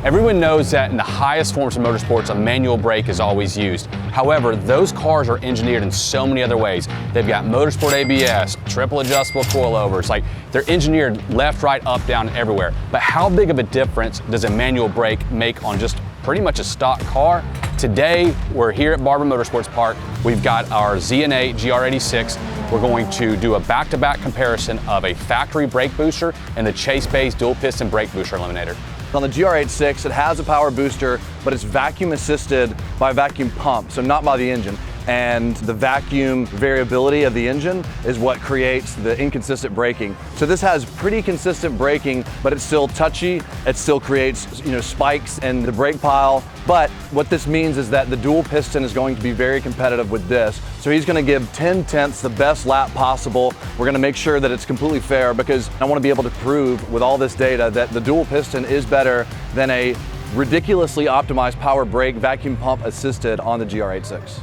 Everyone knows that in the highest forms of motorsports, a manual brake is always used. However, those cars are engineered in so many other ways. They've got motorsport ABS, triple adjustable coilovers, like they're engineered left, right, up, down, everywhere. But how big of a difference does a manual brake make on just pretty much a stock car? Today, we're here at Barber Motorsports Park. We've got our Z&A GR86. We're going to do a back-to-back comparison of a factory brake booster and the Chase-based dual piston brake booster eliminator. On the GR86, it has a power booster, but it's vacuum assisted by a vacuum pump, so not by the engine. And the vacuum variability of the engine is what creates the inconsistent braking. So this has pretty consistent braking, but it's still touchy. It still creates, spikes in the brake pile. But what this means is that the dual piston is going to be very competitive with this. So he's going to give 10/10 the best lap possible. We're going to make sure that it's completely fair, because I want to be able to prove with all this data that the dual piston is better than a ridiculously optimized power brake vacuum pump assisted on the GR86.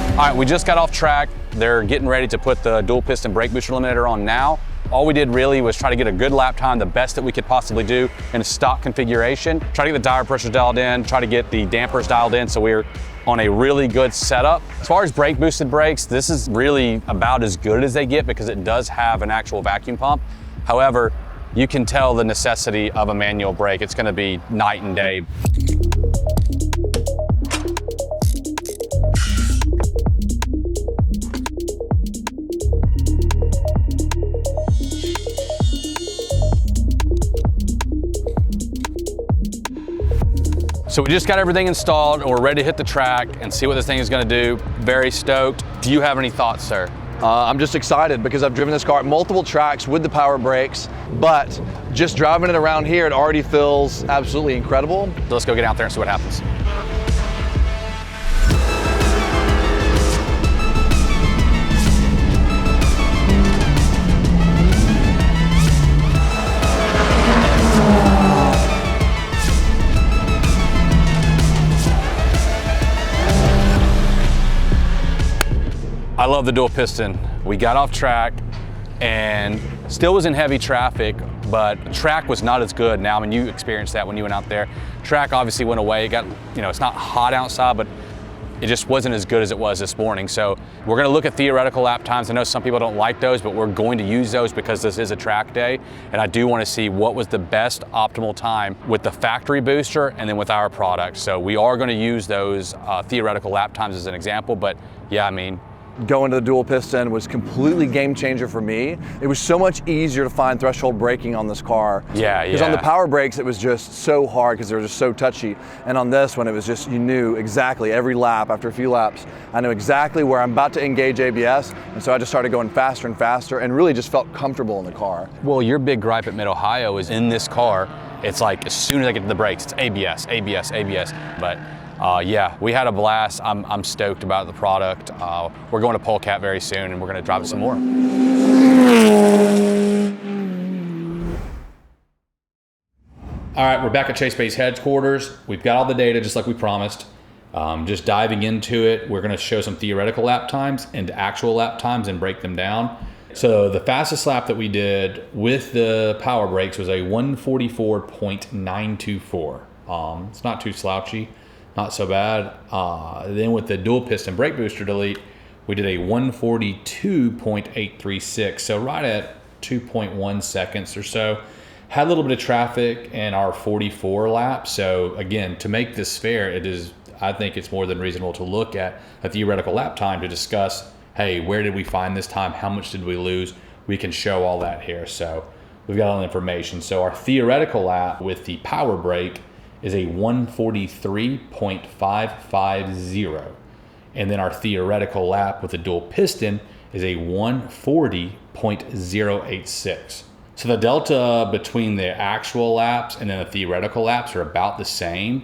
All right, we just got off track. They're getting ready to put the dual piston brake booster eliminator on now. All we did really was try to get a good lap time, the best that we could possibly do in a stock configuration. Try to get the tire pressure dialed in, try to get the dampers dialed in, so we're on a really good setup. As far as brake boosted brakes, this is really about as good as they get because it does have an actual vacuum pump. However, you can tell the necessity of a manual brake. It's gonna be night and day. So we just got everything installed and we're ready to hit the track and see what this thing is going to do. Very stoked. Do you have any thoughts, sir? I'm just excited because I've driven this car at multiple tracks with the power brakes, but just driving it around here, it already feels absolutely incredible. So let's go get out there and see what happens. I love the dual piston. We got off track and still was in heavy traffic, but track was not as good now. I mean, you experienced that when you went out there. Track obviously went away. It got, it's not hot outside, but it just wasn't as good as it was this morning. So we're gonna look at theoretical lap times. I know some people don't like those, but we're going to use those because this is a track day. And I do wanna see what was the best optimal time with the factory booster and then with our product. So we are gonna use those theoretical lap times as an example, but yeah, I mean, going to the dual piston was completely game changer for me. It was so much easier to find threshold braking on this car. Yeah. Because on the power brakes, it was just so hard because they were just so touchy. And on this one, it was just, you knew exactly every lap, after a few laps, I knew exactly where I'm about to engage ABS. And so I just started going faster and faster and really just felt comfortable in the car. Well, your big gripe at Mid-Ohio is in this car, it's like as soon as I get to the brakes, it's ABS, ABS, ABS. But yeah, we had a blast. I'm stoked about the product. We're going to Polecat very soon and we're gonna drive it some more. All right, we're back at Chase Base headquarters. We've got all the data just like we promised. Just diving into it, we're gonna show some theoretical lap times and actual lap times and break them down. So the fastest lap that we did with the power brakes was a 144.924. It's not too slouchy. Not so bad. Then with the dual piston brake booster delete, we did a 142.836. So right at 2.1 seconds or so. Had a little bit of traffic in our 44 lap. So again, to make this fair, I think it's more than reasonable to look at a theoretical lap time to discuss, hey, where did we find this time? How much did we lose? We can show all that here. So we've got all the information. So our theoretical lap with the power brake is a 143.550. And then our theoretical lap with the dual piston is a 140.086. So the delta between the actual laps and then the theoretical laps are about the same.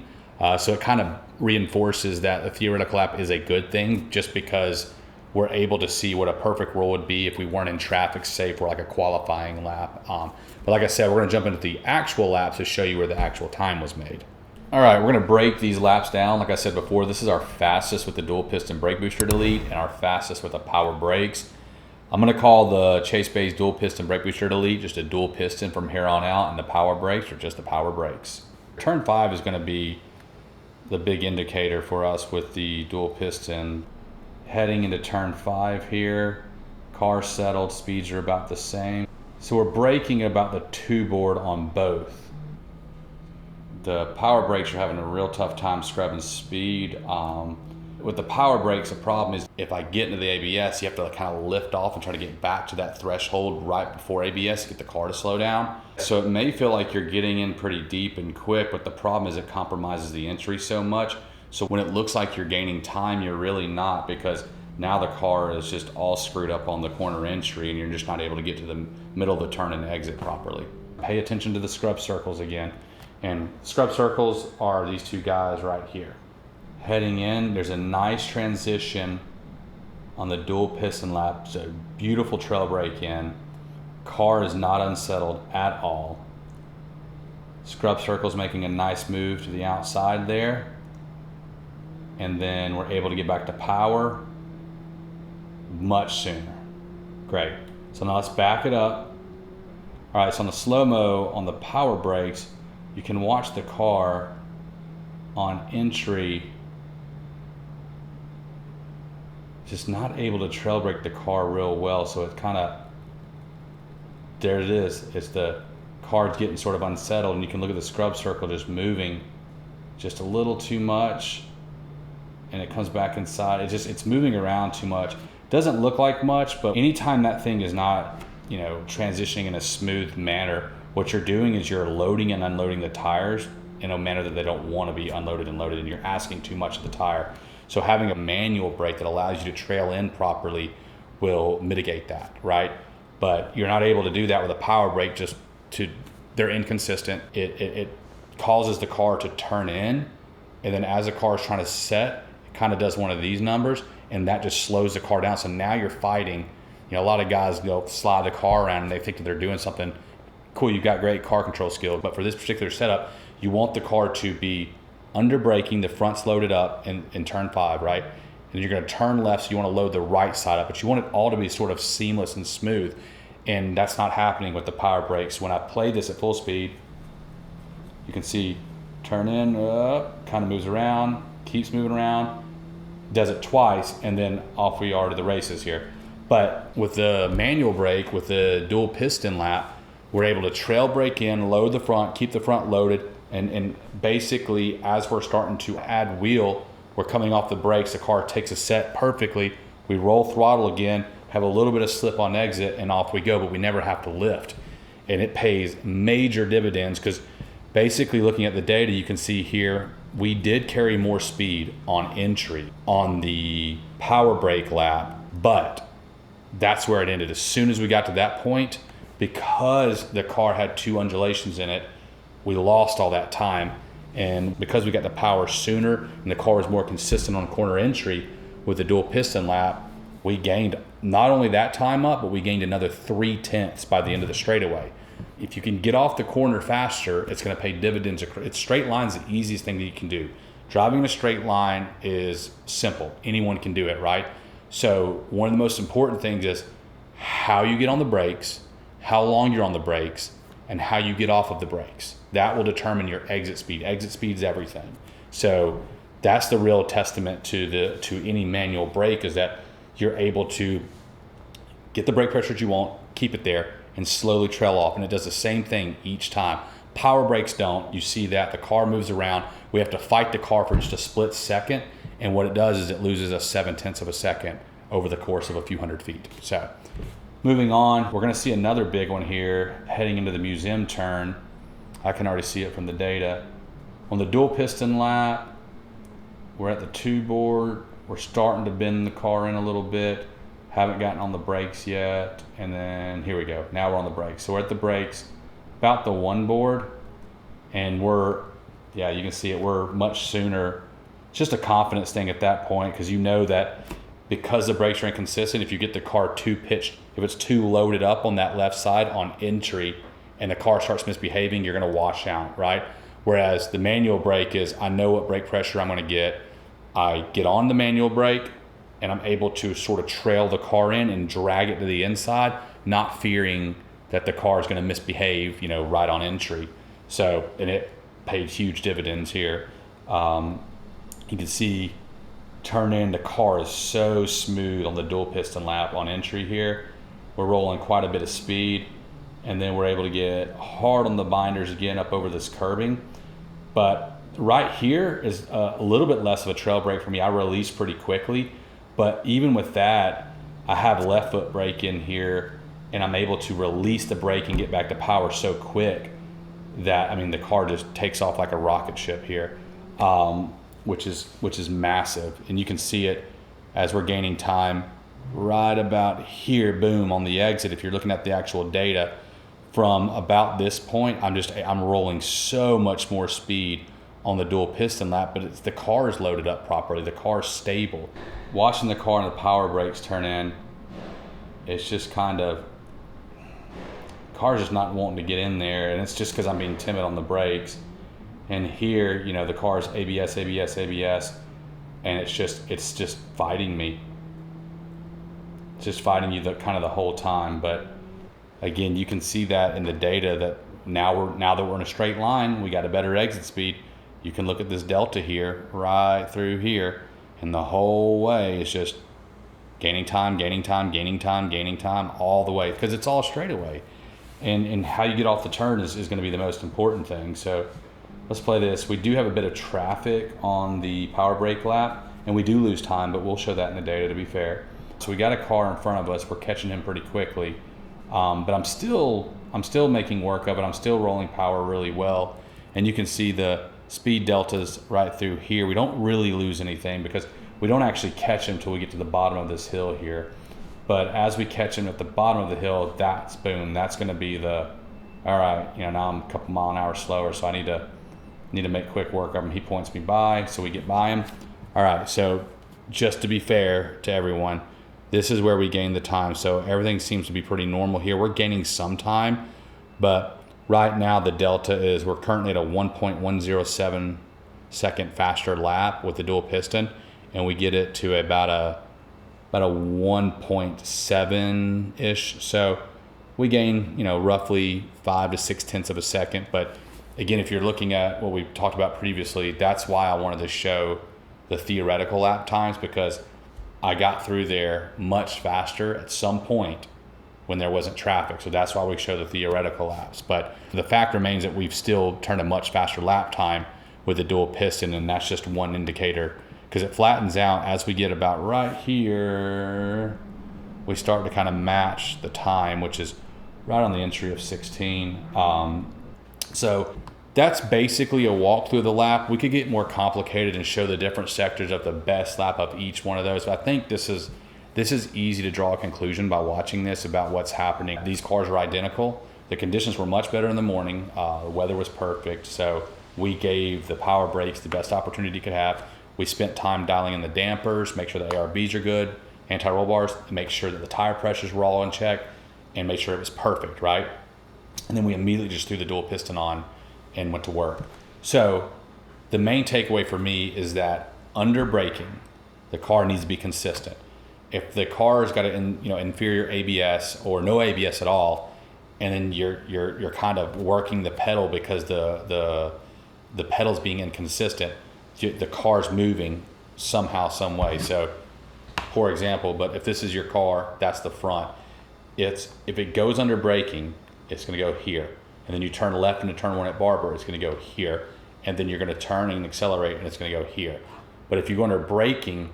So it kind of reinforces that the theoretical lap is a good thing just because we're able to see what a perfect roll would be if we weren't in traffic, say for like a qualifying lap. But like I said, we're gonna jump into the actual laps to show you where the actual time was made. All right, we're gonna break these laps down. Like I said before, this is our fastest with the dual piston brake booster delete and our fastest with the power brakes. I'm gonna call the Chase Bay's dual piston brake booster delete just a dual piston from here on out, and the power brakes are just the power brakes. Turn 5 is gonna be the big indicator for us with the dual piston. Heading into turn 5 here, car settled, speeds are about the same. So we're braking about the 2 board on both. The power brakes are having a real tough time scrubbing speed. With the power brakes, the problem is if I get into the ABS, you have to kind of lift off and try to get back to that threshold right before ABS to get the car to slow down. So it may feel like you're getting in pretty deep and quick, but the problem is it compromises the entry so much. So when it looks like you're gaining time, you're really not, because now the car is just all screwed up on the corner entry and you're just not able to get to the middle of the turn and exit properly. Pay attention to the scrub circles again. And scrub circles are these 2 guys right here. Heading in, there's a nice transition on the dual piston lap. So beautiful trail brake in. Car is not unsettled at all. Scrub circles making a nice move to the outside there. And then we're able to get back to power much sooner. Great. So now let's back it up. All right, so on the slow-mo, on the power brakes, you can watch the car on entry just not able to trail brake the car real well. So it kind of, there it is. It's the car's getting sort of unsettled, and you can look at the scrub circle just moving just a little too much, and it comes back inside. It's moving around too much. Doesn't look like much, but anytime that thing is not, transitioning in a smooth manner, what you're doing is you're loading and unloading the tires in a manner that they don't want to be unloaded and loaded, and you're asking too much of the tire. So having a manual brake that allows you to trail in properly will mitigate that, right? But you're not able to do that with a power brake. They're inconsistent. It causes the car to turn in, and then as the car is trying to set, it kind of does one of these numbers, and that just slows the car down. So now you're fighting. A lot of guys go slide the car around and they think that they're doing something cool. You've got great car control skills, but for this particular setup, you want the car to be under braking, the front's loaded up in turn 5, right? And you're gonna turn left, so you wanna load the right side up, but you want it all to be sort of seamless and smooth. And that's not happening with the power brakes. When I play this at full speed, you can see turn in, kind of moves around, keeps moving around, does it twice, and then off we are to the races here. But with the manual brake, with the dual piston lap, we're able to trail brake in, load the front, keep the front loaded, and basically as we're starting to add wheel, we're coming off the brakes, the car takes a set perfectly, we roll throttle again, have a little bit of slip on exit, and off we go, but we never have to lift. And it pays major dividends, because basically looking at the data, you can see here, we did carry more speed on entry on the power brake lap, but that's where it ended. As soon as we got to that point, because the car had 2 undulations in it, we lost all that time. And because we got the power sooner and the car was more consistent on corner entry with the dual piston lap, we gained not only that time up, but we gained another 3/10 by the end of the straightaway. If you can get off the corner faster, it's going to pay dividends. Straight line's the easiest thing that you can do. Driving in a straight line is simple. Anyone can do it, right? So one of the most important things is how you get on the brakes, how long you're on the brakes, and how you get off of the brakes. That will determine your exit speed. Exit speed is everything. So that's the real testament to any manual brake, is that you're able to get the brake pressure that you want, keep it there, and slowly trail off. And it does the same thing each time. Power brakes don't. You see that the car moves around. We have to fight the car for just a split second. And what it does is it loses us 0.7 of a second over the course of a few hundred feet. So moving on, we're gonna see another big one here heading into the museum turn. I can already see it from the data. On the dual piston lap, we're at the 2 board. We're starting to bend the car in a little bit. Haven't gotten on the brakes yet. And then here we go. Now we're on the brakes. So we're at the brakes, about the 1 board. And you can see it, we're much sooner. It's just a confidence thing at that point, because you know that because the brakes are inconsistent, if you get the car too pitched, if it's too loaded up on that left side on entry and the car starts misbehaving, you're gonna wash out, right? Whereas the manual brake is, I know what brake pressure I'm gonna get. I get on the manual brake and I'm able to sort of trail the car in and drag it to the inside, not fearing that the car is gonna misbehave, you know, right on entry. So, and it paid huge dividends here. You can see turn in, the car is so smooth on the dual piston lap on entry here. We're rolling quite a bit of speed, and then we're able to get hard on the binders again up over this curbing. But right here is a little bit less of a trail brake for me. I release pretty quickly, but even with that, I have left foot brake in here, and I'm able to release the brake and get back to power so quick that, I mean, the car just takes off like a rocket ship here, which is massive. And you can see it as we're gaining time right about here, boom, on the exit. If you're looking at the actual data from about this point, I'm rolling so much more speed on the dual piston lap, but the car is loaded up properly. The car is stable. Watching the car and the power brakes turn in, it's just kind of, car's just not wanting to get in there, and it's just because I'm being timid on the brakes. And here, you know, the car's ABS, ABS, ABS, and it's just fighting me. It's just fighting you the whole time. But again, you can see that in the data that now that we're in a straight line, we got a better exit speed. You can look at this delta here, right through here, and the whole way is just gaining time, gaining time, gaining time, gaining time all the way, because it's all straightaway. And how you get off the turn is going to be the most important thing. So let's play this. We do have a bit of traffic on the power brake lap, and we do lose time, but we'll show that in the data to be fair. So we got a car in front of us. We're catching him pretty quickly, but I'm still making work of it. I'm still rolling power really well, and you can see the speed deltas right through here. We don't really lose anything because we don't actually catch him until we get to the bottom of this hill here. But as we catch him at the bottom of the hill, that's boom. That's going to be the, all right, you know, now I'm a couple mile an hour slower, so I need to make quick work of him. He points me by, so we get by him. All right, so just to be fair to everyone, this is where we gain the time. So everything seems to be pretty normal here. We're gaining some time, but right now the delta is, we're currently at a 1.107 second faster lap with the dual piston, and we get it to about a 1.7 ish. So we gain, you know, roughly 5 to 6 tenths of a second. But again, if you're looking at what we talked about previously, that's why I wanted to show the theoretical lap times, because I got through there much faster at some point when there wasn't traffic. So that's why we show the theoretical laps. But the fact remains that we've still turned a much faster lap time with the dual piston, and that's just one indicator, because it flattens out as we get about right here. We start to kind of match the time, which is right on the entry of 16. So that's basically a walk through the lap. We could get more complicated and show the different sectors of the best lap of each one of those. But I think this is easy to draw a conclusion by watching this about what's happening. These cars are identical. The conditions were much better in the morning. The weather was perfect. So we gave the power brakes the best opportunity you could have. We spent time dialing in the dampers, make sure the ARBs are good, anti-roll bars, make sure that the tire pressures were all in check, and make sure it was perfect, right? And then we immediately just threw the dual piston on and went to work. So the main takeaway for me is that under braking, the car needs to be consistent. If the car's got an inferior ABS or no ABS at all, and then you're kind of working the pedal because the pedal's being inconsistent, the car's moving somehow, some way. So poor example, but if this is your car, that's the front. If it goes under braking, it's going to go here. And then you turn left into turn one at Barber, it's going to go here. And then you're going to turn and accelerate, and it's going to go here. But if you go under braking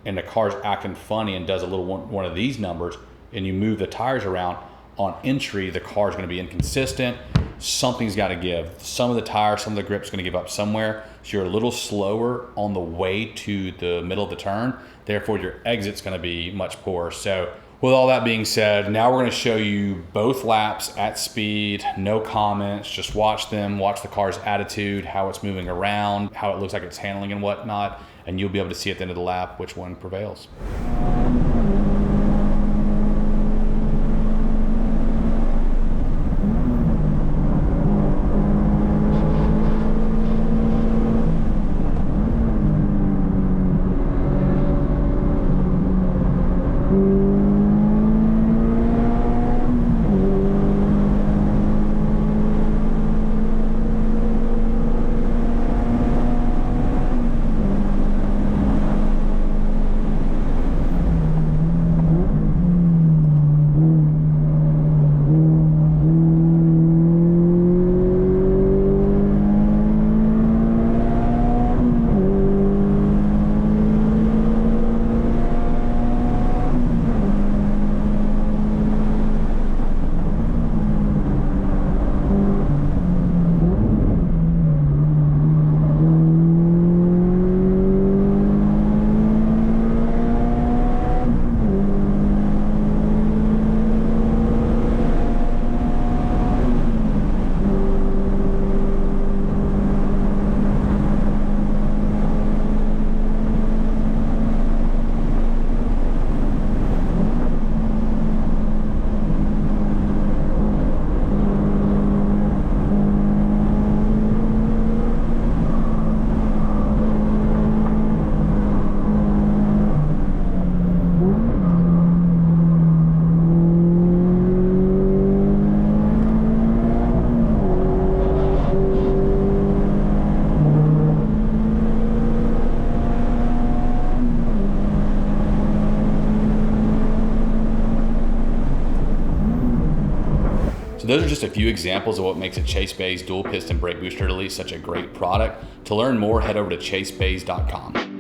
and the car's acting funny and does a little one of these numbers, and you move the tires around, on entry, the car's going to be inconsistent. Something's got to give. Some of the tires, some of the grip's going to give up somewhere. So you're a little slower on the way to the middle of the turn. Therefore, your exit's going to be much poorer. So with all that being said, now we're going to show you both laps at speed, no comments, just watch them, watch the car's attitude, how it's moving around, how it looks like it's handling and whatnot, and you'll be able to see at the end of the lap which one prevails. So those are just a few examples of what makes a Chase Bay's dual piston brake booster release such a great product. To learn more, head over to chasebays.com.